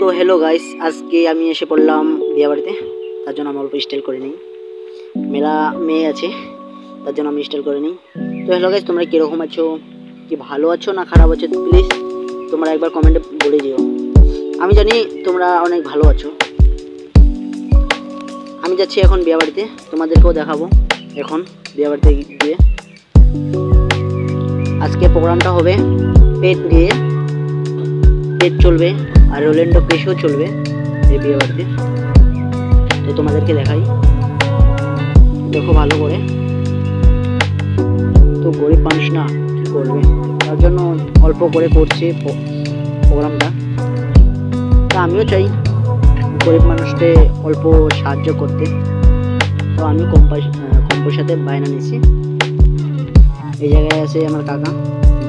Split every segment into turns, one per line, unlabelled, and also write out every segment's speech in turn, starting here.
তো hello guys, আজকে আমি এসে পড়লাম বিয়ে বাড়িতে। তার জন্য আমি অল্প স্টাইল করে নিই, মেলা মেয়ে আছে তার জন্য আমি স্টাইল করে নিই। তো হ্যালো গাইস, তোমরা কীরকম আছো, কি ভালো আছো না খারাপ আছো, প্লিজ তোমরা একবার কমেন্টে বলে দিও। আমি জানি তোমরা অনেক ভালো আছো। আমি যাচ্ছি এখন বিয়ে বাড়িতে, তোমাদেরকেও দেখাবো এখন বিয়ে বাড়িতে গিয়ে। আজকে প্রোগ্রামটা হবে পেট দিয়ে, পেট চলবে আর রোল্যান্ডো কেশও চলবে এই বিয়ে বাড়িতে। তো তোমাদেরকে দেখাই, দেখো ভালো করে। তো গরিব মানুষ না, কি করবে, তার জন্য অল্প করে করছে প্রোগ্রামটা। তা আমিও চাই গরিব মানুষকে অল্প সাহায্য করতে। তো আমি কম পয়সাতে বায়না নিচ্ছি। এই জায়গায় আছে আমার কাকা,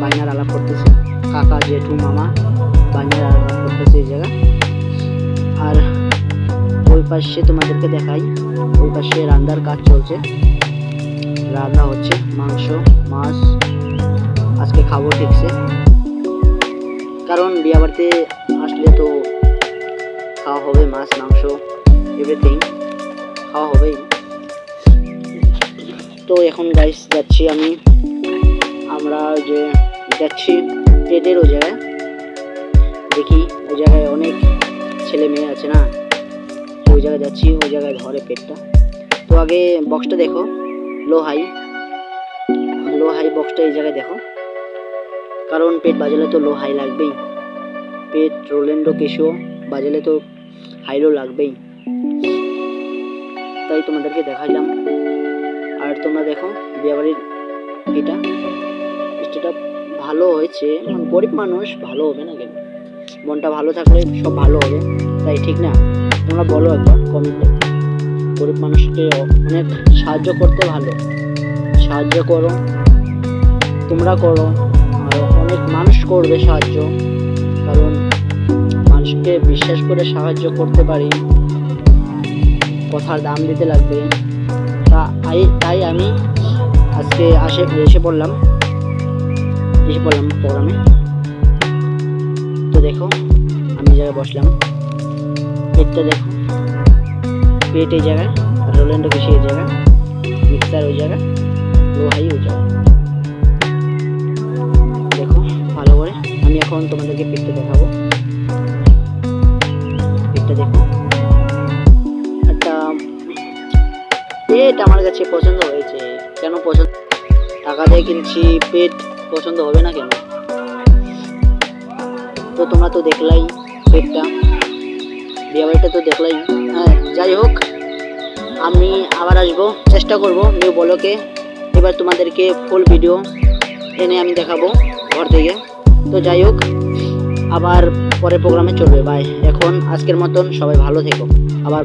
বায়নার আলাপ করতেছে। কাকা, জেঠু, মামা বায়নার আলাপ করতেছে এই জায়গা। আর ওই পাশে তোমাদেরকে দেখাই, ওই পাশে রান্নার কাজ চলছে, রান্না হচ্ছে মাংস মাছ। আজকে খাবো ঠিকছে, কারণ বিয়ে বাড়িতে আসলে তো খাওয়া হবে, মাছ মাংস এভরিথিং খাওয়া হবেই। তো এখন গাইস যাচ্ছি আমরা যে যাচ্ছি পেটের ওই জায়গায়, দেখি ওই জায়গায় অনেক ছেলে মেয়ে আছে না, ওই জায়গায় যাচ্ছি, ওই জায়গায় ধরে পেটটা। তো আগে বক্সটা দেখো, লো হাই বক্সটা এই জায়গায় দেখো, কারণ পেট বাজালে তো লো হাই লাগবেই, পেট রোল্যান্ডো কেশো বাজালে তো হাইলো লাগবেই। তাই তোমাদেরকে দেখাইলাম। আর তোমরা দেখো বিয়েবাড়ির এটা ভালো হয়েছে। গরিব মানুষ ভালো হবে না কেন, মনটা ভালো থাকলে সব ভালো হবে, তাই ঠিক না? তোমরা বলো একবার কমেন্টে। গরিব মানুষকে অনেক সাহায্য করতে ভালো, সাহায্য করো, তোমরা করো, আর অনেক মানুষ করবে সাহায্য, কারণ মানুষকে বিশ্বাস করে সাহায্য করতে পারি, কথার দাম দিতে লাগবে। তাই আমি আজকে এসে পড়লাম প্রোগ্রামে। তো দেখো আমি জায়গায় বসলাম, পেটটা দেখো, পেট এই জায়গায়, আর রোল্যান্ডো কেশো এই জায়গায়, মিক্সার ওই জায়গায়, লো হাই ওই জায়গায়। দেখো ভালো করে। আমি এখন তোমাদেরকে পেটটা দেখাবো, পেটটা দেখো। একটা পেট আমার কাছে পছন্দ হয়েছে। কেন পছন্দ? টাকা দিয়ে কিনছি, পেট পছন্দ হবে না কেন? তো তোমরা তো দেখলাই পেটটা, বিয়ে বাড়িটা তো দেখলাই। হ্যাঁ, যাই হোক, আমি আবার আসবো, চেষ্টা করব নিউ ব্লগে। এবার তোমাদেরকে ফুল ভিডিও এনে আমি দেখাবো ঘর থেকে। তো যাই হোক, আবার পরে প্রোগ্রামে চলবে। বাই। এখন আজকের মতন সবাই ভালো থেকো। আবার